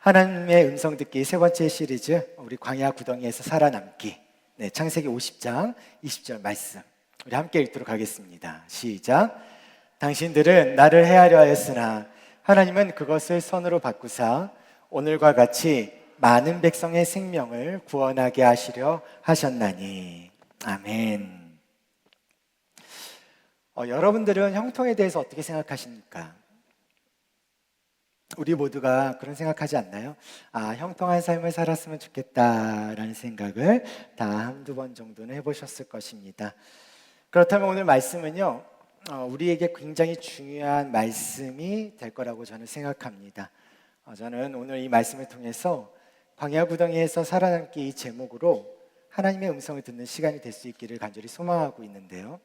하나님의 음성 듣기 세 번째 시리즈, 우리 광야 구덩이에서 살아남기. 창세기 50장 20절 말씀 우리 함께 읽도록 하겠습니다. 시작. 당신들은 나를 해하려 하였으나 하나님은 그것을 선으로 바꾸사 오늘과 같이 많은 백성의 생명을 구원하게 하시려 하셨나니. 아멘. 여러분들은 형통에 대해서 어떻게 생각하십니까? 우리 모두가 그런 생각하지 않나요? 형통한 삶을 살았으면 좋겠다라는 생각을 다 한두 번 정도는 해보셨을 것입니다. 그렇다면 오늘 말씀은요, 우리에게 굉장히 중요한 말씀이 될 거라고 저는 생각합니다. 저는 오늘 이 말씀을 통해서 광야 구덩이에서 살아남기 이 제목으로 하나님의 음성을 듣는 시간이 될 수 있기를 간절히 소망하고 있는데요.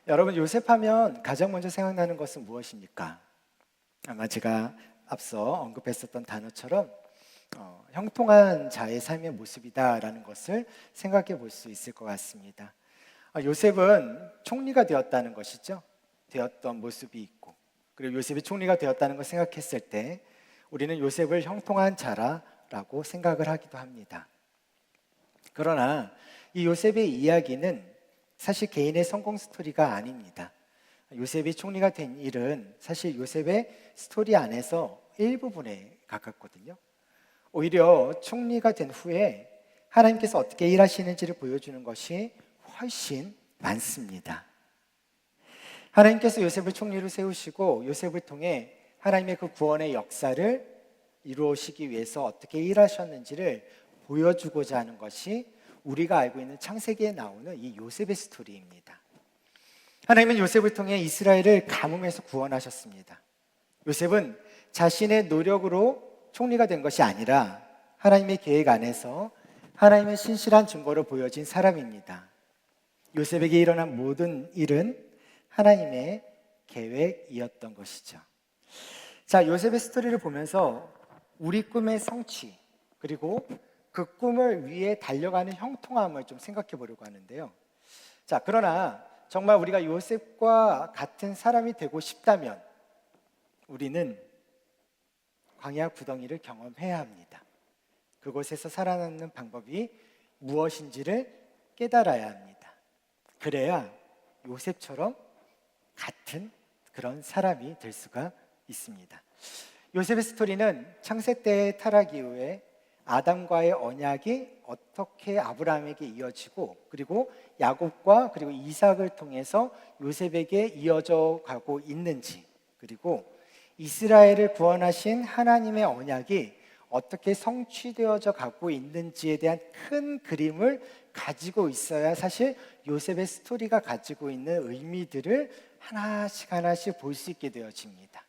여러분, 요셉하면 가장 먼저 생각나는 것은 무엇입니까? 아마 제가 앞서 언급했었던 단어처럼 형통한 자의 삶의 모습이다라는 것을 생각해 볼 수 있을 것 같습니다. 요셉은 총리가 되었다는 것이죠. 되었던 모습이 있고, 그리고 요셉이 총리가 되었다는 걸 생각했을 때 우리는 요셉을 형통한 자라고 생각을 하기도 합니다. 그러나 이 요셉의 이야기는 사실 개인의 성공 스토리가 아닙니다. 요셉이 총리가 된 일은 사실 요셉의 스토리 안에서 일부분에 가깝거든요. 오히려 총리가 된 후에 하나님께서 어떻게 일하시는지를 보여주는 것이 훨씬 많습니다. 하나님께서 요셉을 총리로 세우시고 요셉을 통해 하나님의 그 구원의 역사를 이루시기 위해서 어떻게 일하셨는지를 보여주고자 하는 것이 우리가 알고 있는 창세기에 나오는 이 요셉의 스토리입니다. 하나님은 요셉을 통해 이스라엘을 가뭄에서 구원하셨습니다. 요셉은 자신의 노력으로 총리가 된 것이 아니라 하나님의 계획 안에서 하나님의 신실한 증거로 보여진 사람입니다. 요셉에게 일어난 모든 일은 하나님의 계획이었던 것이죠. 자, 요셉의 스토리를 보면서 우리 꿈의 성취, 그리고 그 꿈을 위해 달려가는 형통함을 좀 생각해 보려고 하는데요. 자, 그러나 정말 우리가 요셉과 같은 사람이 되고 싶다면 우리는 광야 구덩이를 경험해야 합니다. 그곳에서 살아남는 방법이 무엇인지를 깨달아야 합니다. 그래야 요셉처럼 같은 그런 사람이 될 수가 있습니다. 요셉의 스토리는 창세 때의 타락 이후에 아담과의 언약이 어떻게 아브라함에게 이어지고, 그리고 야곱과 그리고 이삭을 통해서 요셉에게 이어져 가고 있는지, 그리고 이스라엘을 구원하신 하나님의 언약이 어떻게 성취되어져 가고 있는지에 대한 큰 그림을 가지고 있어야 사실 요셉의 스토리가 가지고 있는 의미들을 하나씩 볼 수 있게 되어집니다.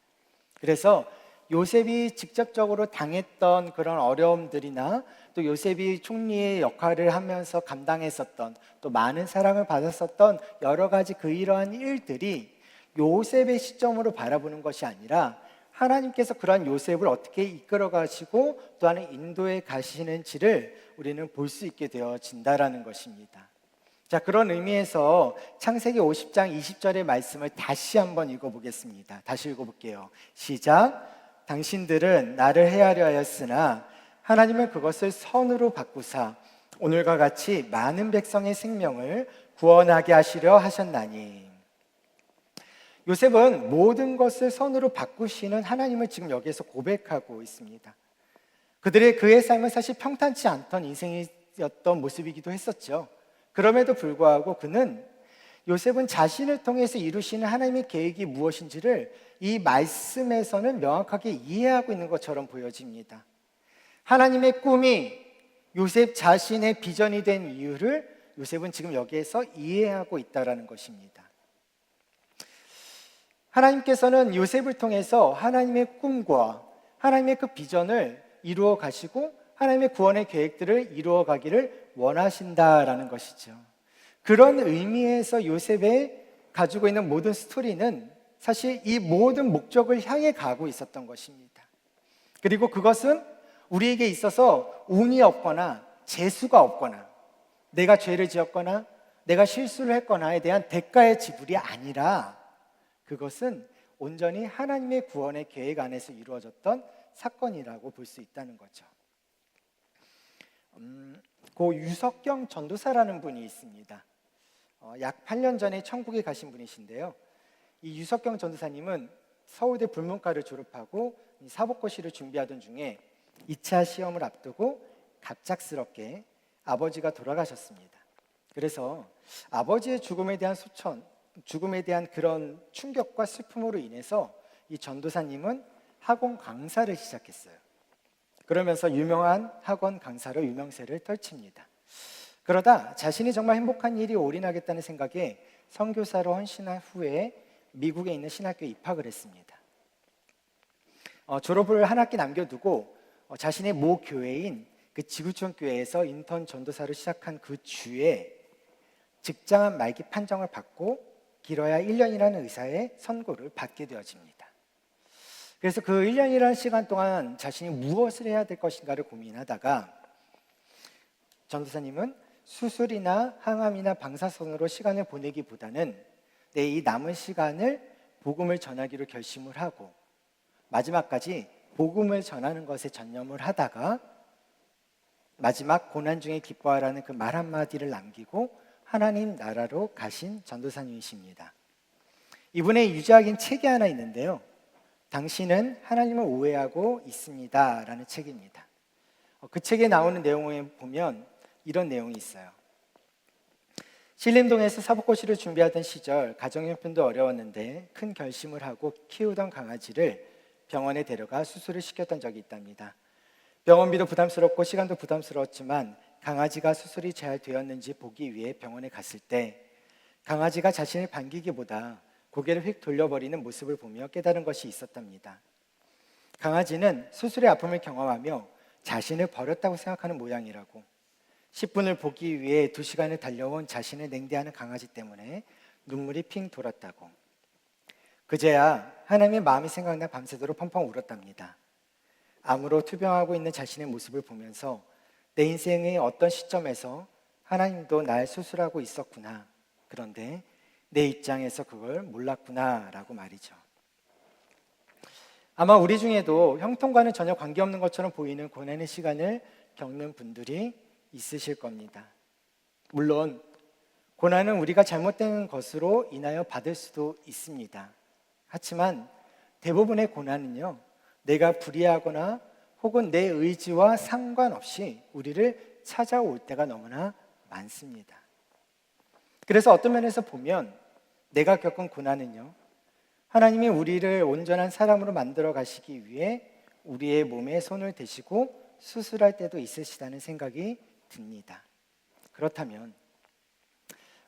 그래서 요셉이 직접적으로 당했던 그런 어려움들이나 또 요셉이 총리의 역할을 하면서 감당했었던, 또 많은 사랑을 받았었던 여러 가지 이러한 일들이 요셉의 시점으로 바라보는 것이 아니라 하나님께서 그러한 요셉을 어떻게 이끌어 가시고 또한 인도해 가시는지를 우리는 볼 수 있게 되어진다라는 것입니다. 자, 그런 의미에서 창세기 50장 20절의 말씀을 다시 한번 읽어보겠습니다. 다시 읽어볼게요. 시작. 당신들은 나를 해하려 하였으나 하나님은 그것을 선으로 바꾸사 오늘과 같이 많은 백성의 생명을 구원하게 하시려 하셨나니. 요셉은 모든 것을 선으로 바꾸시는 하나님을 지금 여기에서 고백하고 있습니다. 그의 삶은 사실 평탄치 않던 인생이었던 모습이기도 했었죠. 그럼에도 불구하고 그는 요셉은 자신을 통해서 이루시는 하나님의 계획이 무엇인지를 이 말씀에서는 명확하게 이해하고 있는 것처럼 보여집니다. 하나님의 꿈이 요셉 자신의 비전이 된 이유를 요셉은 지금 여기에서 이해하고 있다는 것입니다. 하나님께서는 요셉을 통해서 하나님의 꿈과 하나님의 그 비전을 이루어 가시고 하나님의 구원의 계획들을 이루어 가기를 원하신다라는 것이죠. 그런 의미에서 요셉의 가지고 있는 모든 스토리는 사실 이 모든 목적을 향해 가고 있었던 것입니다. 그리고 그것은 우리에게 있어서 운이 없거나 재수가 없거나 내가 죄를 지었거나 내가 실수를 했거나에 대한 대가의 지불이 아니라 그것은 온전히 하나님의 구원의 계획 안에서 이루어졌던 사건이라고 볼 수 있다는 거죠. 고 유석경 전도사라는 분이 있습니다. 약 8년 전에 천국에 가신 분이신데요. 이 유석경 전도사님은 서울대 불문과를 졸업하고 사법고시를 준비하던 중에 2차 시험을 앞두고 갑작스럽게 아버지가 돌아가셨습니다. 그래서 아버지의 죽음에 대한 그런 충격과 슬픔으로 인해서 이 전도사님은 학원 강사를 시작했어요. 그러면서 유명한 학원 강사로 유명세를 떨칩니다. 그러다 자신이 정말 행복한 일이 올인하겠다는 생각에 선교사로 헌신한 후에 미국에 있는 신학교에 입학을 했습니다. 졸업을 한 학기 남겨두고 자신의 모 교회인 그 지구촌 교회에서 인턴 전도사를 시작한 그 주에 직장 말기 판정을 받고 길어야 1년이라는 의사의 선고를 받게 되어집니다. 그래서 그 1년이라는 시간 동안 자신이 무엇을 해야 될 것인가를 고민하다가 전도사님은 수술이나 항암이나 방사선으로 시간을 보내기보다는 이 남은 시간을 복음을 전하기로 결심을 하고 마지막까지 복음을 전하는 것에 전념을 하다가 마지막 고난 중에 기뻐하라는 그 말 한마디를 남기고 하나님 나라로 가신 전도사님이십니다. 이분의 유지하긴 책이 하나 있는데요. 당신은 하나님을 오해하고 있습니다 라는 책입니다. 그 책에 나오는 내용에 보면 이런 내용이 있어요. 신림동에서 사법고시를 준비하던 시절 가정형편도 어려웠는데 큰 결심을 하고 키우던 강아지를 병원에 데려가 수술을 시켰던 적이 있답니다. 병원비도 부담스럽고 시간도 부담스러웠지만 강아지가 수술이 잘 되었는지 보기 위해 병원에 갔을 때 강아지가 자신을 반기기보다 고개를 휙 돌려버리는 모습을 보며 깨달은 것이 있었답니다. 강아지는 수술의 아픔을 경험하며 자신을 버렸다고 생각하는 모양이라고. 10분을 보기 위해 2시간을 달려온 자신을 냉대하는 강아지 때문에 눈물이 핑 돌았다고. 그제야 하나님의 마음이 생각나 밤새도록 펑펑 울었답니다. 암으로 투병하고 있는 자신의 모습을 보면서 내 인생의 어떤 시점에서 하나님도 날 수술하고 있었구나. 그런데 내 입장에서 그걸 몰랐구나 라고 말이죠. 아마 우리 중에도 형통과는 전혀 관계없는 것처럼 보이는 고난의 시간을 겪는 분들이 있으실 겁니다. 물론 고난은 우리가 잘못된 것으로 인하여 받을 수도 있습니다. 하지만 대부분의 고난은요, 내가 불의하거나 혹은 내 의지와 상관없이 우리를 찾아올 때가 너무나 많습니다. 그래서 어떤 면에서 보면 내가 겪은 고난은요, 하나님이 우리를 온전한 사람으로 만들어 가시기 위해 우리의 몸에 손을 대시고 수술할 때도 있으시다는 생각이 듭니다. 그렇다면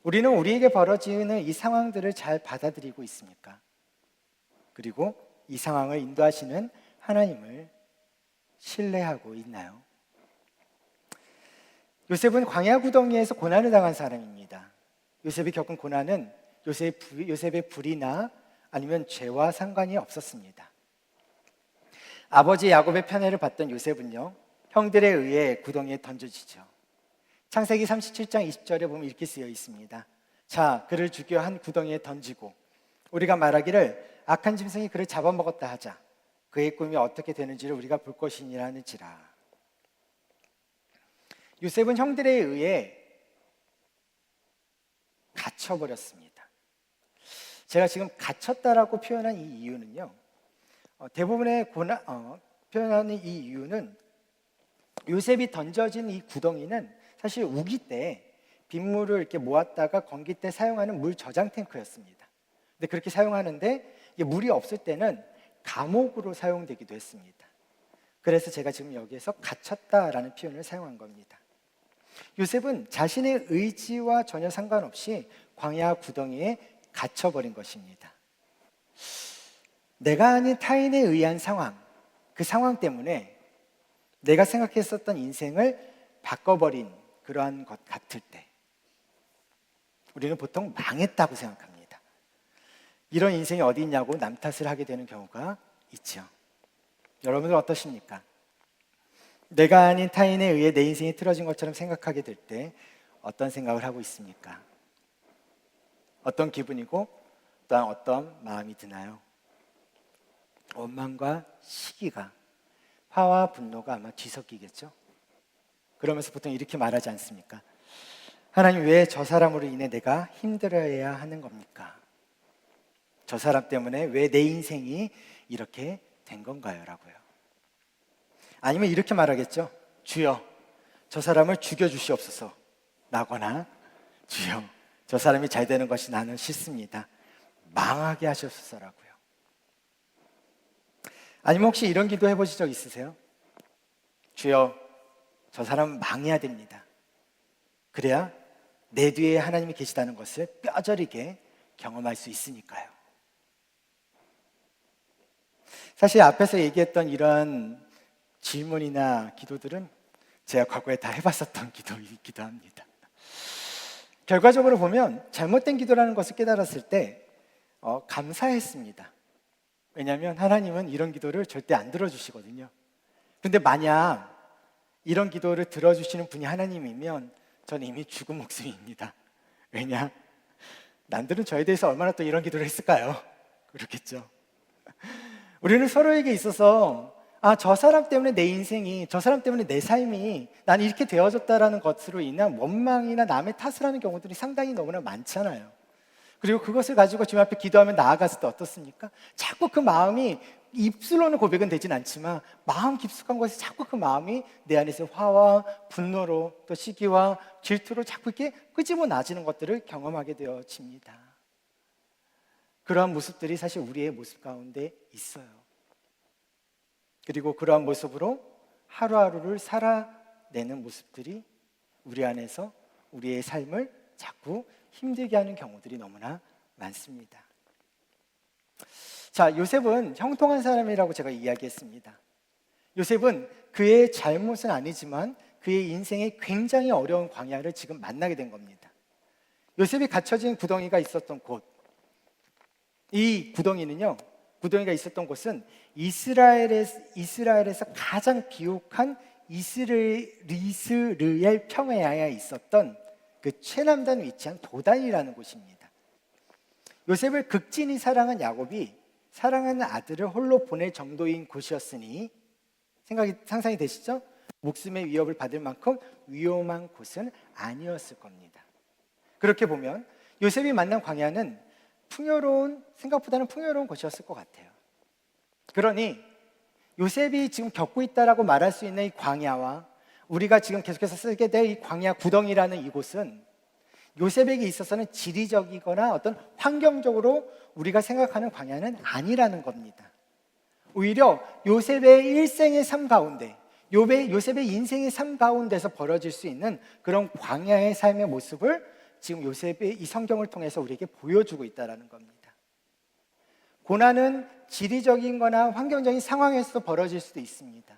우리는 우리에게 벌어지는 이 상황들을 잘 받아들이고 있습니까? 그리고 이 상황을 인도하시는 하나님을 신뢰하고 있나요? 요셉은 광야 구덩이에서 고난을 당한 사람입니다. 요셉이 겪은 고난은 요셉의 불의나 아니면 죄와 상관이 없었습니다. 아버지 야곱의 편애를 받던 요셉은요, 형들에 의해 구덩이에 던져지죠. 창세기 37장 20절에 보면 이렇게 쓰여 있습니다. 자, 그를 죽여 한 구덩이에 던지고 우리가 말하기를 악한 짐승이 그를 잡아먹었다 하자. 그의 꿈이 어떻게 되는지를 우리가 볼 것이니라 하는지라. 요셉은 형들에 의해 갇혀버렸습니다. 제가 지금 갇혔다라고 표현한 이 이유는요, 대부분의 표현하는 이 이유는 요셉이 던져진 이 구덩이는 사실 우기 때 빗물을 이렇게 모았다가 건기 때 사용하는 물 저장 탱크였습니다. 근데 그렇게 사용하는데 이게 물이 없을 때는 감옥으로 사용되기도 했습니다. 그래서 제가 지금 여기에서 갇혔다라는 표현을 사용한 겁니다. 요셉은 자신의 의지와 전혀 상관없이 광야 구덩이에 갇혀버린 것입니다. 내가 아닌 타인에 의한 상황, 그 상황 때문에 내가 생각했었던 인생을 바꿔버린 그러한 것 같을 때 우리는 보통 망했다고 생각합니다. 이런 인생이 어디 있냐고 남 탓을 하게 되는 경우가 있죠. 여러분들 어떠십니까? 내가 아닌 타인에 의해 내 인생이 틀어진 것처럼 생각하게 될 때 어떤 생각을 하고 있습니까? 어떤 기분이고 또한 어떤 마음이 드나요? 원망과 시기가 화와 분노가 아마 뒤섞이겠죠. 그러면서 보통 이렇게 말하지 않습니까? 하나님, 왜 저 사람으로 인해 내가 힘들어야 하는 겁니까? 저 사람 때문에 왜 내 인생이 이렇게 된 건가요? 라고요. 아니면 이렇게 말하겠죠. 주여, 저 사람을 죽여주시옵소서 라거나, 주여, 저 사람이 잘 되는 것이 나는 싫습니다, 망하게 하시옵소서라고요. 아니면 혹시 이런 기도 해보신 적 있으세요? 주여, 저 사람은 망해야 됩니다. 그래야 내 뒤에 하나님이 계시다는 것을 뼈저리게 경험할 수 있으니까요. 사실 앞에서 얘기했던 이런 질문이나 기도들은 제가 과거에 다 해봤었던 기도이기도 합니다. 결과적으로 보면 잘못된 기도라는 것을 깨달았을 때 감사했습니다. 왜냐하면 하나님은 이런 기도를 절대 안 들어주시거든요. 근데 만약 이런 기도를 들어주시는 분이 하나님이면 저는 이미 죽은 목숨입니다. 왜냐? 남들은 저에 대해서 얼마나 또 이런 기도를 했을까요? 그렇겠죠. 우리는 서로에게 있어서 저 사람 때문에 내 인생이, 저 사람 때문에 내 삶이 난 이렇게 되어졌다라는 것으로 인한 원망이나 남의 탓을 하는 경우들이 상당히 너무나 많잖아요. 그리고 그것을 가지고 주님 앞에 기도하면 나아갔을 때 어떻습니까? 자꾸 그 마음이, 입술로는 고백은 되진 않지만 마음 깊숙한 곳에 자꾸 그 마음이 내 안에서 화와 분노로, 또 시기와 질투로 자꾸 이렇게 끄집어 나지는 것들을 경험하게 되어집니다. 그러한 모습들이 사실 우리의 모습 가운데 있어요. 그리고 그러한 모습으로 하루하루를 살아내는 모습들이 우리 안에서 우리의 삶을 자꾸 힘들게 하는 경우들이 너무나 많습니다. 자, 요셉은 형통한 사람이라고 제가 이야기했습니다. 요셉은 그의 잘못은 아니지만 그의 인생에 굉장히 어려운 광야를 지금 만나게 된 겁니다. 요셉이 갇혀진 구덩이가 있었던 곳, 이 구덩이가 있었던 곳은 이스라엘에서 가장 비옥한 이스르엘 평야에 있었던 그 최남단 위치한 도단이라는 곳입니다. 요셉을 극진히 사랑한 야곱이 사랑하는 아들을 홀로 보낼 정도인 곳이었으니 상상이 되시죠? 목숨의 위협을 받을 만큼 위험한 곳은 아니었을 겁니다. 그렇게 보면 요셉이 만난 광야는 생각보다는 풍요로운 곳이었을 것 같아요. 그러니 요셉이 지금 겪고 있다라고 말할 수 있는 이 광야와 우리가 지금 계속해서 쓰게 될 이 광야 구덩이라는 이곳은 요셉에게 있어서는 지리적이거나 어떤 환경적으로 우리가 생각하는 광야는 아니라는 겁니다. 오히려 요셉의 일생의 삶 가운데, 요셉의 인생의 삶 가운데서 벌어질 수 있는 그런 광야의 삶의 모습을 지금 요셉의 이 성경을 통해서 우리에게 보여주고 있다는 겁니다. 고난은 지리적인 거나 환경적인 상황에서 벌어질 수도 있습니다.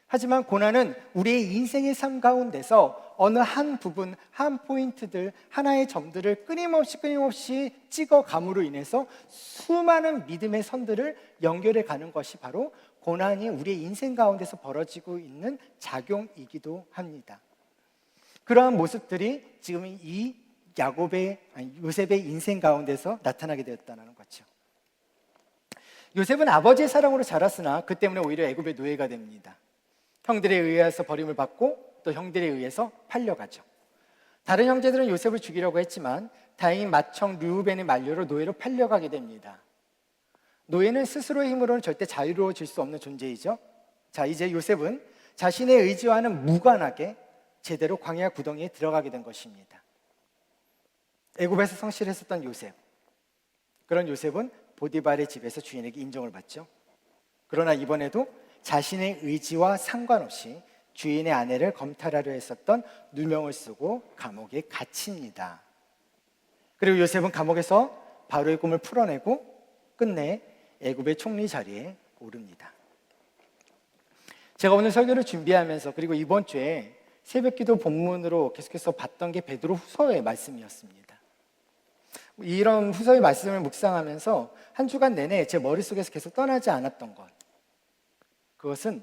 하지만 고난은 우리의 인생의 삶 가운데서 어느 한 부분, 한 포인트들, 하나의 점들을 끊임없이 찍어감으로 인해서 수많은 믿음의 선들을 연결해 가는 것이 바로 고난이 우리의 인생 가운데서 벌어지고 있는 작용이기도 합니다. 그러한 모습들이 지금 이 요셉의 인생 가운데서 나타나게 되었다는 거죠. 요셉은 아버지의 사랑으로 자랐으나 그 때문에 오히려 애굽의 노예가 됩니다. 형들에 의해서 버림을 받고 또 형들에 의해서 팔려가죠. 다른 형제들은 요셉을 죽이려고 했지만 다행히 맏형 르우벤의 만류로 노예로 팔려가게 됩니다. 노예는 스스로의 힘으로는 절대 자유로워질 수 없는 존재이죠. 자, 이제 요셉은 자신의 의지와는 무관하게 제대로 광야 구덩이에 들어가게 된 것입니다. 애굽에서 성실했었던 요셉, 그런 요셉은 보디발의 집에서 주인에게 인정을 받죠. 그러나 이번에도 자신의 의지와 상관없이 주인의 아내를 검탈하려 했었던 누명을 쓰고 감옥에 갇힙니다. 그리고 요셉은 감옥에서 바로의 꿈을 풀어내고 끝내 애굽의 총리 자리에 오릅니다. 제가 오늘 설교를 준비하면서 그리고 이번 주에 새벽기도 본문으로 계속해서 봤던 게 베드로 후서의 말씀이었습니다. 이런 후서의 말씀을 묵상하면서 한 주간 내내 제 머릿속에서 계속 떠나지 않았던 것, 그것은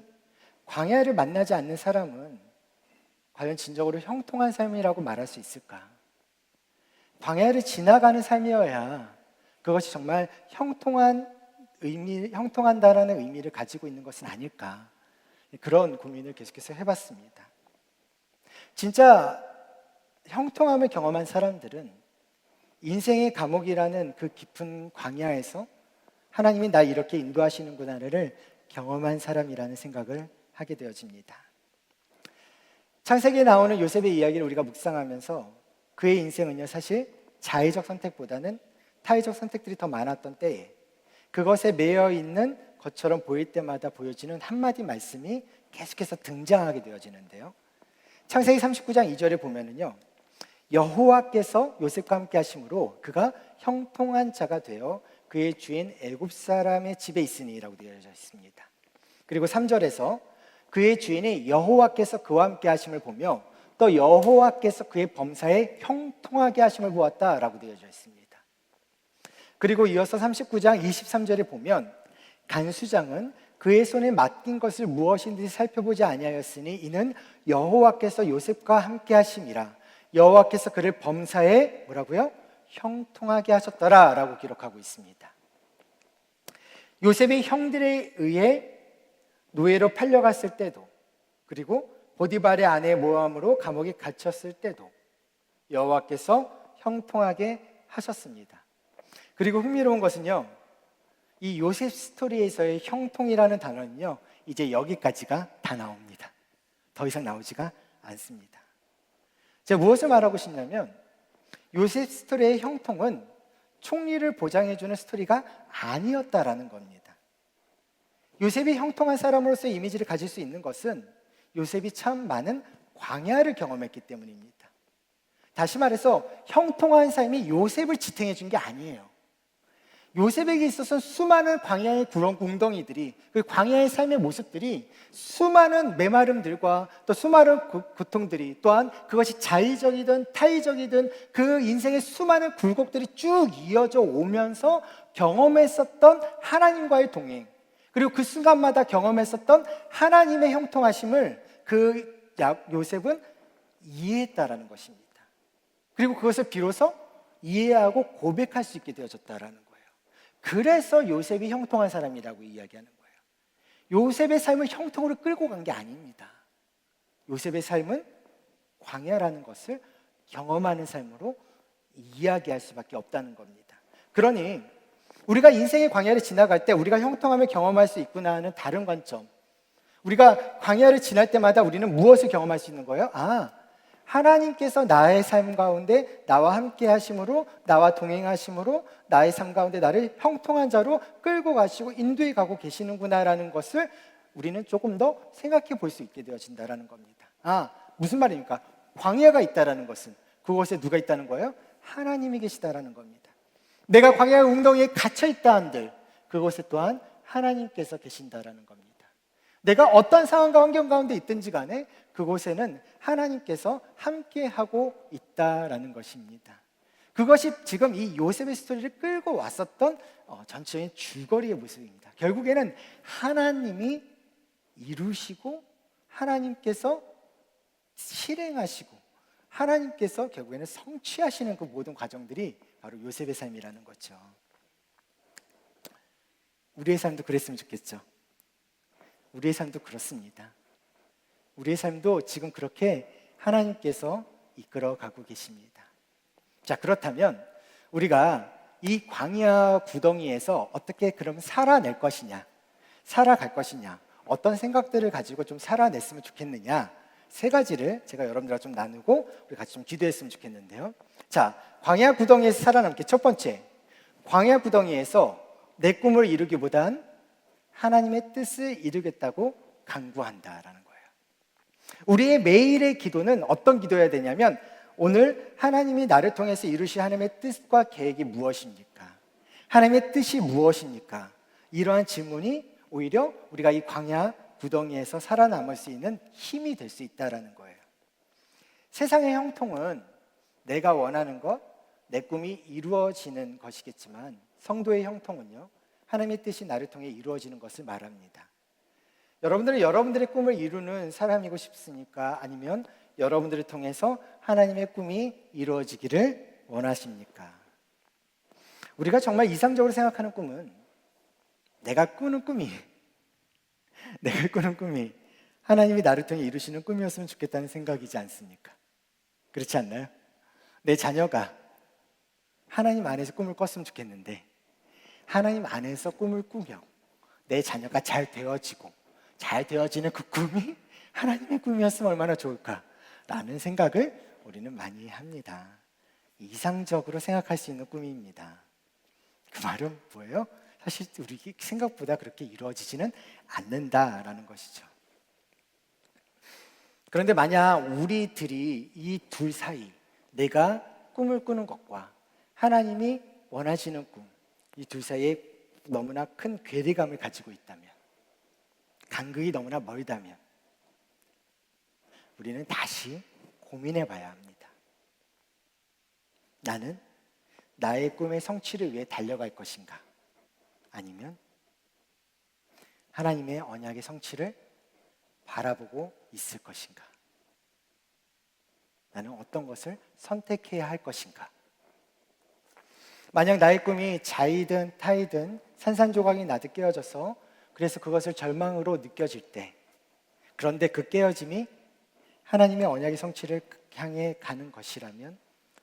광야를 만나지 않는 사람은 과연 진정으로 형통한 삶이라고 말할 수 있을까? 광야를 지나가는 삶이어야 그것이 정말 형통한다라는 의미를 가지고 있는 것은 아닐까? 그런 고민을 계속해서 해봤습니다. 진짜 형통함을 경험한 사람들은 인생의 감옥이라는 그 깊은 광야에서 하나님이 나 이렇게 인도하시는구나를 경험한 사람이라는 생각을 하게 되어집니다. 창세기에 나오는 요셉의 이야기를 우리가 묵상하면서 그의 인생은요, 사실 자의적 선택보다는 타의적 선택들이 더 많았던 때에 그것에 매여 있는 것처럼 보일 때마다 보여지는 한마디 말씀이 계속해서 등장하게 되어지는데요. 창세기 39장 2절에 보면은요, 여호와께서 요셉과 함께 하심으로 그가 형통한 자가 되어 그의 주인 애굽 사람의 집에 있으니라고 되어져 있습니다. 그리고 3절에서 그의 주인이 여호와께서 그와 함께 하심을 보며 또 여호와께서 그의 범사에 형통하게 하심을 보았다라고 되어져 있습니다. 그리고 이어서 39장 23절에 보면 간수장은 그의 손에 맡긴 것을 무엇인지 살펴보지 아니하였으니 이는 여호와께서 요셉과 함께 하심이라 여호와께서 그를 범사에 뭐라고요? 형통하게 하셨더라 라고 기록하고 있습니다. 요셉이 형들에 의해 노예로 팔려갔을 때도, 그리고 보디발의 아내 모함으로 감옥에 갇혔을 때도 여호와께서 형통하게 하셨습니다. 그리고 흥미로운 것은요, 이 요셉 스토리에서의 형통이라는 단어는요, 이제 여기까지가 다 나옵니다. 더 이상 나오지가 않습니다. 제가 무엇을 말하고 싶냐면 요셉 스토리의 형통은 총리를 보장해주는 스토리가 아니었다라는 겁니다. 요셉이 형통한 사람으로서의 이미지를 가질 수 있는 것은 요셉이 참 많은 광야를 경험했기 때문입니다. 다시 말해서 형통한 삶이 요셉을 지탱해 준 게 아니에요. 요셉에게 있어서는 수많은 광야의 구렁궁덩이들이, 그 광야의 삶의 모습들이 수많은 메마름들과 또 수많은 고통들이, 또한 그것이 자의적이든 타의적이든 그 인생의 수많은 굴곡들이 쭉 이어져 오면서 경험했었던 하나님과의 동행, 그리고 그 순간마다 경험했었던 하나님의 형통하심을 그 요셉은 이해했다라는 것입니다. 그리고 그것을 비로소 이해하고 고백할 수 있게 되어졌다라는 거예요. 그래서 요셉이 형통한 사람이라고 이야기하는 거예요. 요셉의 삶을 형통으로 끌고 간 게 아닙니다. 요셉의 삶은 광야라는 것을 경험하는 삶으로 이야기할 수밖에 없다는 겁니다. 그러니 우리가 인생의 광야를 지나갈 때 우리가 형통함을 경험할 수 있구나 하는 다른 관점, 우리가 광야를 지날 때마다 우리는 무엇을 경험할 수 있는 거예요? 하나님께서 나의 삶 가운데 나와 함께 하심으로, 나와 동행하심으로 나의 삶 가운데 나를 형통한 자로 끌고 가시고 인도해 가고 계시는구나라는 것을 우리는 조금 더 생각해 볼 수 있게 되어진다라는 겁니다. 무슨 말입니까? 광야가 있다라는 것은 그곳에 누가 있다는 거예요? 하나님이 계시다라는 겁니다. 내가 광야의 웅덩이에 갇혀 있다 한들 그곳에 또한 하나님께서 계신다라는 겁니다. 내가 어떤 상황과 환경 가운데 있든지 간에 그곳에는 하나님께서 함께하고 있다라는 것입니다. 그것이 지금 이 요셉의 스토리를 끌고 왔었던 전체적인 줄거리의 모습입니다. 결국에는 하나님이 이루시고 하나님께서 실행하시고 하나님께서 결국에는 성취하시는 그 모든 과정들이 바로 요셉의 삶이라는 거죠. 우리의 삶도 그랬으면 좋겠죠. 우리의 삶도 그렇습니다. 우리의 삶도 지금 그렇게 하나님께서 이끌어가고 계십니다. 자, 그렇다면 우리가 이 광야 구덩이에서 어떻게 그럼 살아낼 것이냐, 살아갈 것이냐, 어떤 생각들을 가지고 좀 살아냈으면 좋겠느냐, 세 가지를 제가 여러분들과 좀 나누고 우리 같이 좀 기도했으면 좋겠는데요. 자, 광야 구덩이에서 살아남기. 첫 번째, 광야 구덩이에서 내 꿈을 이루기보단 하나님의 뜻을 이루겠다고 간구한다라는 거예요. 우리의 매일의 기도는 어떤 기도여야 되냐면, 오늘 하나님이 나를 통해서 이루실 하나님의 뜻과 계획이 무엇입니까? 하나님의 뜻이 무엇입니까? 이러한 질문이 오히려 우리가 이 광야 구덩이에서 살아남을 수 있는 힘이 될 수 있다는 거예요. 세상의 형통은 내가 원하는 것, 내 꿈이 이루어지는 것이겠지만 성도의 형통은요, 하나님의 뜻이 나를 통해 이루어지는 것을 말합니다. 여러분들은 여러분들의 꿈을 이루는 사람이고 싶습니까? 아니면 여러분들을 통해서 하나님의 꿈이 이루어지기를 원하십니까? 우리가 정말 이상적으로 생각하는 꿈은 내가 꾸는 꿈이 하나님이 나를 통해 이루시는 꿈이었으면 좋겠다는 생각이지 않습니까? 그렇지 않나요? 내 자녀가 하나님 안에서 꿈을 꿨으면 좋겠는데 하나님 안에서 꿈을 꾸며 내 자녀가 잘 되어지고 잘 되어지는 그 꿈이 하나님의 꿈이었으면 얼마나 좋을까라는 생각을 우리는 많이 합니다. 이상적으로 생각할 수 있는 꿈입니다. 그 말은 뭐예요? 사실 우리 생각보다 그렇게 이루어지지는 않는다라는 것이죠. 그런데 만약 우리들이 이 둘 사이, 내가 꿈을 꾸는 것과 하나님이 원하시는 꿈, 이 둘 사이에 너무나 큰 괴리감을 가지고 있다면, 간극이 너무나 멀다면 우리는 다시 고민해 봐야 합니다. 나는 나의 꿈의 성취를 위해 달려갈 것인가? 아니면 하나님의 언약의 성취를 바라보고 있을 것인가? 나는 어떤 것을 선택해야 할 것인가? 만약 나의 꿈이 자이든 타이든 산산조각이 나듯 깨어져서 그래서 그것을 절망으로 느껴질 때, 그런데 그 깨어짐이 하나님의 언약의 성취를 향해 가는 것이라면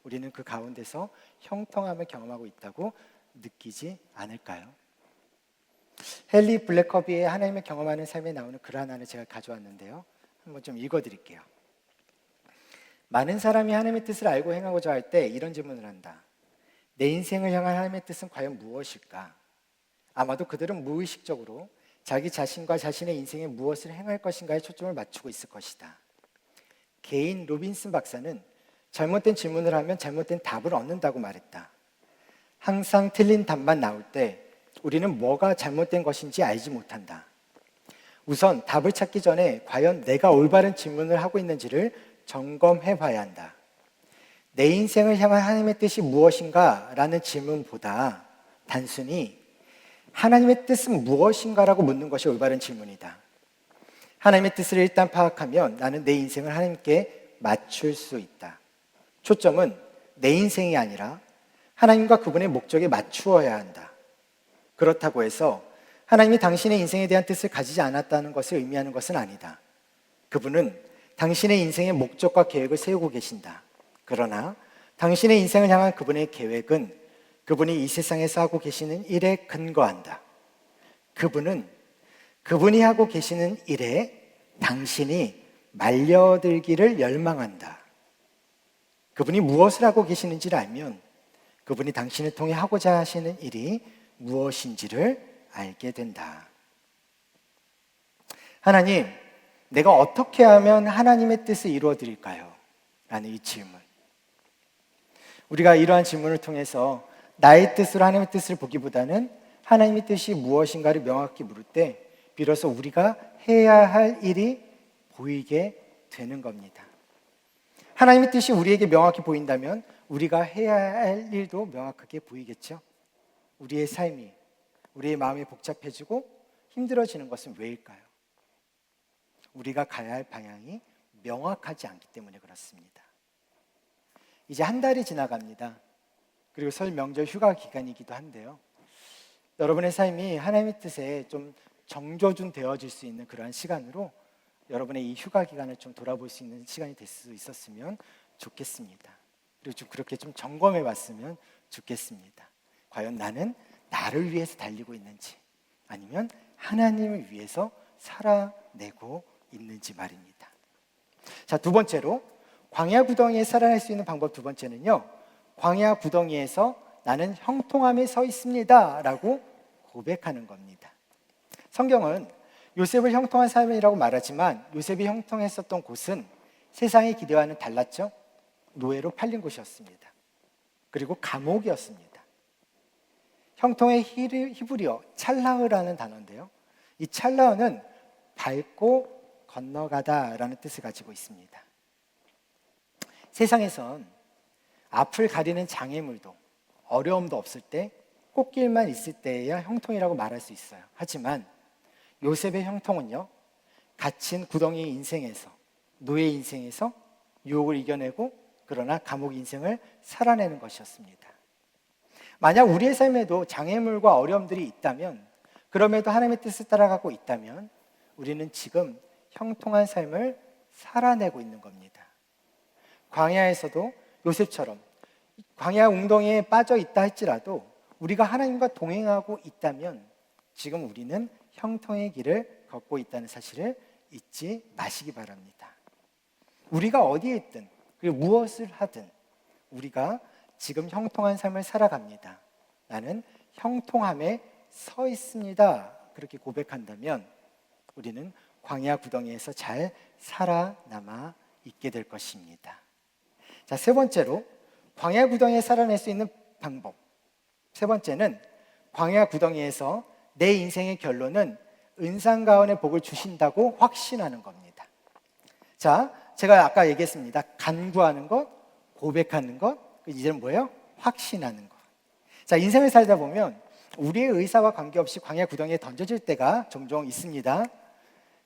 우리는 그 가운데서 형통함을 경험하고 있다고 느끼지 않을까요? 헨리 블랙커비의 하나님을 경험하는 삶에 나오는 글 하나를 제가 가져왔는데요. 한번 좀 읽어드릴게요. 많은 사람이 하나님의 뜻을 알고 행하고자 할 때 이런 질문을 한다. 내 인생을 향한 하나님의 뜻은 과연 무엇일까? 아마도 그들은 무의식적으로 자기 자신과 자신의 인생에 무엇을 행할 것인가에 초점을 맞추고 있을 것이다. 개인 로빈슨 박사는 잘못된 질문을 하면 잘못된 답을 얻는다고 말했다. 항상 틀린 답만 나올 때 우리는 뭐가 잘못된 것인지 알지 못한다. 우선 답을 찾기 전에 과연 내가 올바른 질문을 하고 있는지를 점검해 봐야 한다. 내 인생을 향한 하나님의 뜻이 무엇인가? 라는 질문보다 단순히 하나님의 뜻은 무엇인가? 라고 묻는 것이 올바른 질문이다. 하나님의 뜻을 일단 파악하면 나는 내 인생을 하나님께 맞출 수 있다. 초점은 내 인생이 아니라 하나님과 그분의 목적에 맞추어야 한다. 그렇다고 해서 하나님이 당신의 인생에 대한 뜻을 가지지 않았다는 것을 의미하는 것은 아니다. 그분은 당신의 인생의 목적과 계획을 세우고 계신다. 그러나 당신의 인생을 향한 그분의 계획은 그분이 이 세상에서 하고 계시는 일에 근거한다. 그분은 그분이 하고 계시는 일에 당신이 말려들기를 열망한다. 그분이 무엇을 하고 계시는지를 알면 그분이 당신을 통해 하고자 하시는 일이 무엇인지를 알게 된다. 하나님, 내가 어떻게 하면 하나님의 뜻을 이루어 드릴까요? 라는 이 질문. 우리가 이러한 질문을 통해서 나의 뜻으로 하나님의 뜻을 보기보다는 하나님의 뜻이 무엇인가를 명확히 물을 때 비로소 우리가 해야 할 일이 보이게 되는 겁니다. 하나님의 뜻이 우리에게 명확히 보인다면 우리가 해야 할 일도 명확하게 보이겠죠. 우리의 삶이, 우리의 마음이 복잡해지고 힘들어지는 것은 왜일까요? 우리가 가야 할 방향이 명확하지 않기 때문에 그렇습니다. 이제 한 달이 지나갑니다. 그리고 설 명절 휴가 기간이기도 한데요. 여러분의 삶이 하나님의 뜻에 좀 정조준 되어질 수 있는 그러한 시간으로 여러분의 이 휴가 기간을 좀 돌아볼 수 있는 시간이 될 수 있었으면 좋겠습니다. 그리고 좀 그렇게 좀 점검해 봤으면 좋겠습니다. 과연 나는 나를 위해서 달리고 있는지 아니면 하나님을 위해서 살아내고 있는지 말입니다. 자, 두 번째로 광야 구덩이에 살아날 수 있는 방법 두 번째는요. 광야 구덩이에서 나는 형통함에 서 있습니다 라고 고백하는 겁니다. 성경은 요셉을 형통한 삶이라고 말하지만 요셉이 형통했었던 곳은 세상의 기대와는 달랐죠. 노예로 팔린 곳이었습니다. 그리고 감옥이었습니다. 형통의 히브리어 찰라흐라는 단어인데요. 이 찰라흐는 밟고 건너가다라는 뜻을 가지고 있습니다. 세상에선 앞을 가리는 장애물도 어려움도 없을 때 꽃길만 있을 때야 형통이라고 말할 수 있어요. 하지만 요셉의 형통은요, 갇힌 구덩이 인생에서, 노예 인생에서 유혹을 이겨내고 그러나 감옥 인생을 살아내는 것이었습니다. 만약 우리의 삶에도 장애물과 어려움들이 있다면, 그럼에도 하나님의 뜻을 따라가고 있다면 우리는 지금 형통한 삶을 살아내고 있는 겁니다. 광야에서도 요셉처럼 광야 웅덩이에 빠져 있다 할지라도 우리가 하나님과 동행하고 있다면 지금 우리는 형통의 길을 걷고 있다는 사실을 잊지 마시기 바랍니다. 우리가 어디에 있든 그리고 무엇을 하든 우리가 지금 형통한 삶을 살아갑니다. 나는 형통함에 서 있습니다. 그렇게 고백한다면 우리는 광야 구덩이에서 잘 살아남아 있게 될 것입니다. 자, 세 번째로 광야 구덩이에 살아낼 수 있는 방법. 세 번째는 광야 구덩이에서 내 인생의 결론은 은상가운의 복을 주신다고 확신하는 겁니다. 자, 제가 아까 얘기했습니다. 간구하는 것, 고백하는 것, 이제는 뭐예요? 확신하는 것. 자, 인생을 살다 보면 우리의 의사와 관계없이 광야 구덩이에 던져질 때가 종종 있습니다.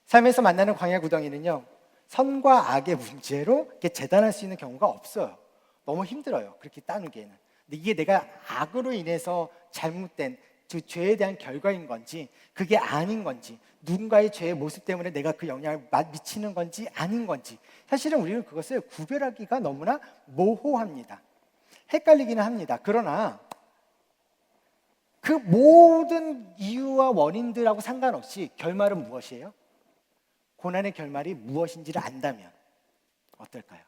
삶에서 만나는 광야 구덩이는요, 선과 악의 문제로 이렇게 재단할 수 있는 경우가 없어요. 너무 힘들어요. 그렇게 따누기에는. 근데 이게 내가 악으로 인해서 잘못된 그 죄에 대한 결과인 건지 그게 아닌 건지 누군가의 죄의 모습 때문에 내가 그 영향을 미치는 건지 아닌 건지 사실은 우리는 그것을 구별하기가 너무나 모호합니다. 헷갈리기는 합니다. 그러나 그 모든 이유와 원인들하고 상관없이 결말은 무엇이에요? 고난의 결말이 무엇인지를 안다면 어떨까요?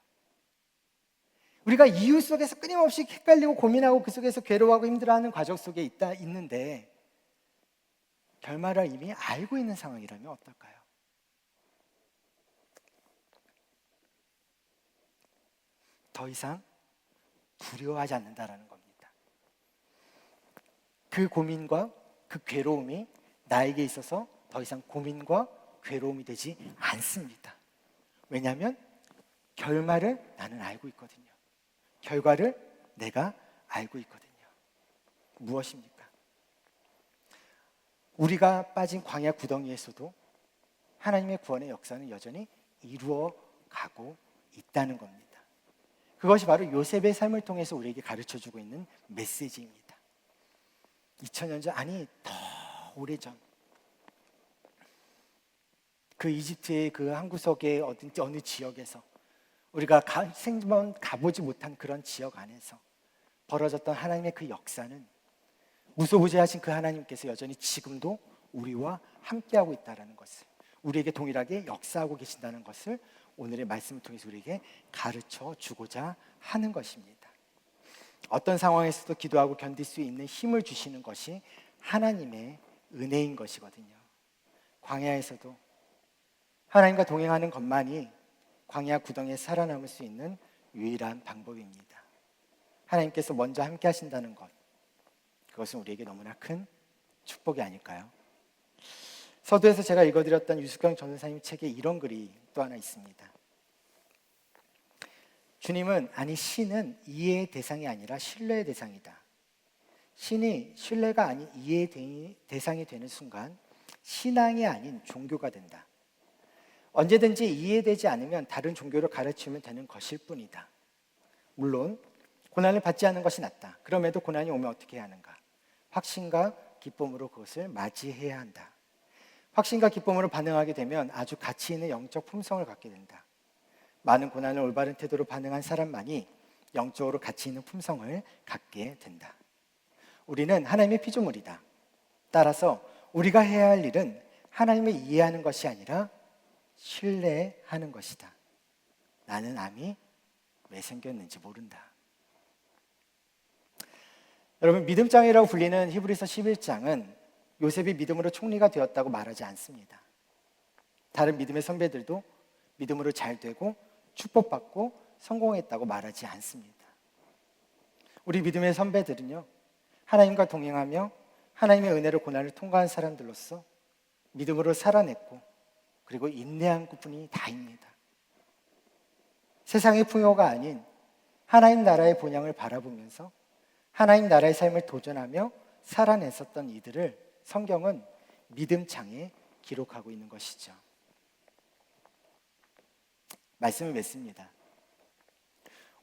우리가 이유 속에서 끊임없이 헷갈리고 고민하고 그 속에서 괴로워하고 힘들어하는 과정 속에 있는데 결말을 이미 알고 있는 상황이라면 어떨까요? 더 이상 두려워하지 않는다라는 겁니다. 그 고민과 그 괴로움이 나에게 있어서 더 이상 고민과 괴로움이 되지 않습니다. 왜냐하면 결말을 나는 알고 있거든요. 결과를 내가 알고 있거든요. 무엇입니까? 우리가 빠진 광야 구덩이에서도 하나님의 구원의 역사는 여전히 이루어가고 있다는 겁니다. 그것이 바로 요셉의 삶을 통해서 우리에게 가르쳐주고 있는 메시지입니다. 2000년 전, 아니 더 오래전 그 이집트의 그 한 구석의 어느 지역에서 우리가 생전 가보지 못한 그런 지역 안에서 벌어졌던 하나님의 그 역사는 무소부재하신 그 하나님께서 여전히 지금도 우리와 함께하고 있다는 것을, 우리에게 동일하게 역사하고 계신다는 것을 오늘의 말씀을 통해서 우리에게 가르쳐 주고자 하는 것입니다. 어떤 상황에서도 기도하고 견딜 수 있는 힘을 주시는 것이 하나님의 은혜인 것이거든요. 광야에서도 하나님과 동행하는 것만이 광야 구덩이에 살아남을 수 있는 유일한 방법입니다. 하나님께서 먼저 함께 하신다는 것, 그것은 우리에게 너무나 큰 축복이 아닐까요? 서두에서 제가 읽어드렸던 유숙경 전도사님 책에 이런 글이 또 하나 있습니다. 주님은, 아니 신은 이해의 대상이 아니라 신뢰의 대상이다. 신이 신뢰가 아닌 이해의 대상이 되는 순간 신앙이 아닌 종교가 된다. 언제든지 이해되지 않으면 다른 종교를 가르치면 되는 것일 뿐이다. 물론 고난을 받지 않는 것이 낫다. 그럼에도 고난이 오면 어떻게 해야 하는가? 확신과 기쁨으로 그것을 맞이해야 한다. 확신과 기쁨으로 반응하게 되면 아주 가치 있는 영적 품성을 갖게 된다. 많은 고난을 올바른 태도로 반응한 사람만이 영적으로 가치 있는 품성을 갖게 된다. 우리는 하나님의 피조물이다. 따라서 우리가 해야 할 일은 하나님을 이해하는 것이 아니라 신뢰하는 것이다. 나는 암이 왜 생겼는지 모른다. 여러분, 믿음장이라고 불리는 히브리서 11장은 요셉이 믿음으로 총리가 되었다고 말하지 않습니다. 다른 믿음의 선배들도 믿음으로 잘 되고 축복받고 성공했다고 말하지 않습니다. 우리 믿음의 선배들은요, 하나님과 동행하며 하나님의 은혜로 고난을 통과한 사람들로서 믿음으로 살아냈고 그리고 인내한 것뿐이 다입니다. 세상의 풍요가 아닌 하나님 나라의 본향을 바라보면서 하나님 나라의 삶을 도전하며 살아냈었던 이들을 성경은 믿음창에 기록하고 있는 것이죠. 말씀을 맺습니다.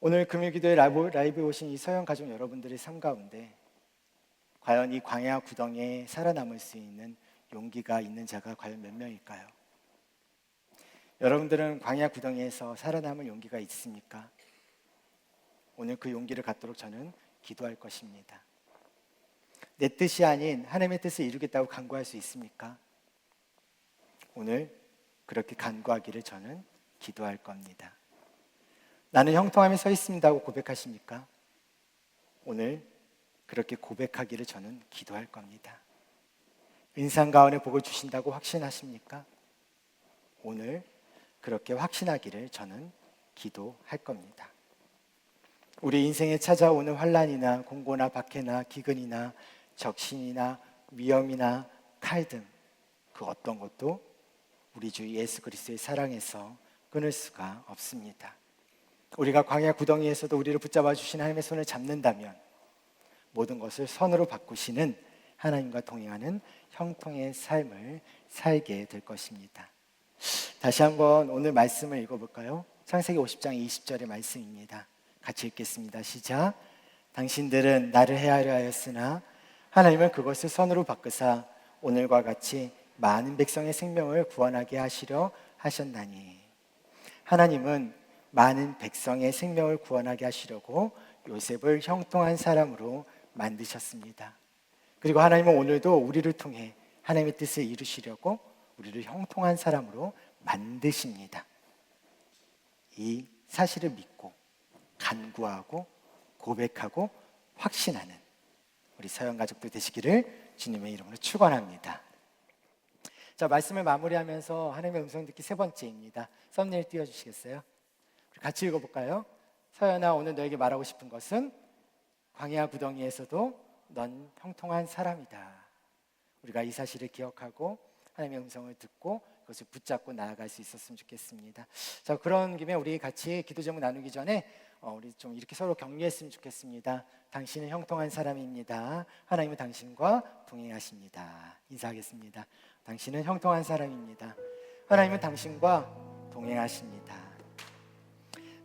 오늘 금요기도에 라이브에 오신 이 서영 가족 여러분들의 삶 가운데 과연 이 광야 구덩이에 살아남을 수 있는 용기가 있는 자가 과연 몇 명일까요? 여러분들은 광야 구덩이에서 살아남을 용기가 있습니까? 오늘 그 용기를 갖도록 저는 기도할 것입니다. 내 뜻이 아닌 하나님의 뜻을 이루겠다고 간구할 수 있습니까? 오늘 그렇게 간구하기를 저는 기도할 겁니다. 나는 형통함에 서 있습니다고 고백하십니까? 오늘 그렇게 고백하기를 저는 기도할 겁니다. 인상 가운데 복을 주신다고 확신하십니까? 오늘 그렇게 확신하기를 저는 기도할 겁니다. 우리 인생에 찾아오는 환난이나 공고나 박해나 기근이나 적신이나 위험이나 칼 등 그 어떤 것도 우리 주 예수 그리스도의 사랑에서 끊을 수가 없습니다. 우리가 광야 구덩이에서도 우리를 붙잡아 주신 하나님의 손을 잡는다면 모든 것을 선으로 바꾸시는 하나님과 동행하는 형통의 삶을 살게 될 것입니다. 다시 한번 오늘 말씀을 읽어볼까요? 창세기 50장 20절의 말씀입니다. 같이 읽겠습니다. 시작. 당신들은 나를 해하려 하였으나 하나님은 그것을 선으로 바꾸사 오늘과 같이 많은 백성의 생명을 구원하게 하시려 하셨나니. 하나님은 많은 백성의 생명을 구원하게 하시려고 요셉을 형통한 사람으로 만드셨습니다. 그리고 하나님은 오늘도 우리를 통해 하나님의 뜻을 이루시려고 우리를 형통한 사람으로 만드십니다. 이 사실을 믿고 간구하고 고백하고 확신하는 우리 서영 가족들 되시기를 주님의 이름으로 축원합니다. 자, 말씀을 마무리하면서 하나님의 음성 듣기 세 번째입니다. 썸네일 띄워주시겠어요? 같이 읽어볼까요? 서연아, 오늘 너에게 말하고 싶은 것은 광야 구덩이에서도 넌 형통한 사람이다. 우리가 이 사실을 기억하고 하나님의 음성을 듣고 그것을 붙잡고 나아갈 수 있었으면 좋겠습니다. 자, 그런 김에 우리 같이 기도 제목 나누기 전에 우리 좀 이렇게 서로 격려했으면 좋겠습니다. 당신은 형통한 사람입니다. 하나님은 당신과 동행하십니다. 인사하겠습니다. 당신은 형통한 사람입니다. 하나님은 당신과 동행하십니다.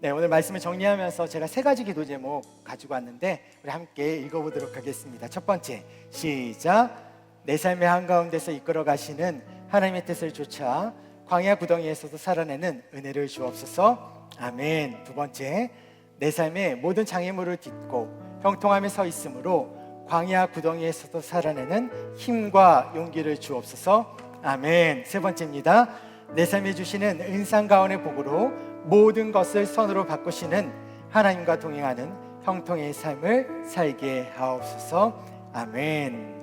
네, 오늘 말씀을 정리하면서 제가 세 가지 기도 제목 가지고 왔는데 우리 함께 읽어보도록 하겠습니다. 첫 번째, 시작. 내 삶의 한가운데서 이끌어 가시는 하나님의 뜻을 쫓아 광야 구덩이에서도 살아내는 은혜를 주옵소서. 아멘. 두 번째, 내 삶의 모든 장애물을 딛고 형통함에 서 있으므로 광야 구덩이에서도 살아내는 힘과 용기를 주옵소서. 아멘. 세 번째입니다. 내 삶에 주시는 은상 가운의 복으로 모든 것을 선으로 바꾸시는 하나님과 동행하는 형통의 삶을 살게 하옵소서. 아멘.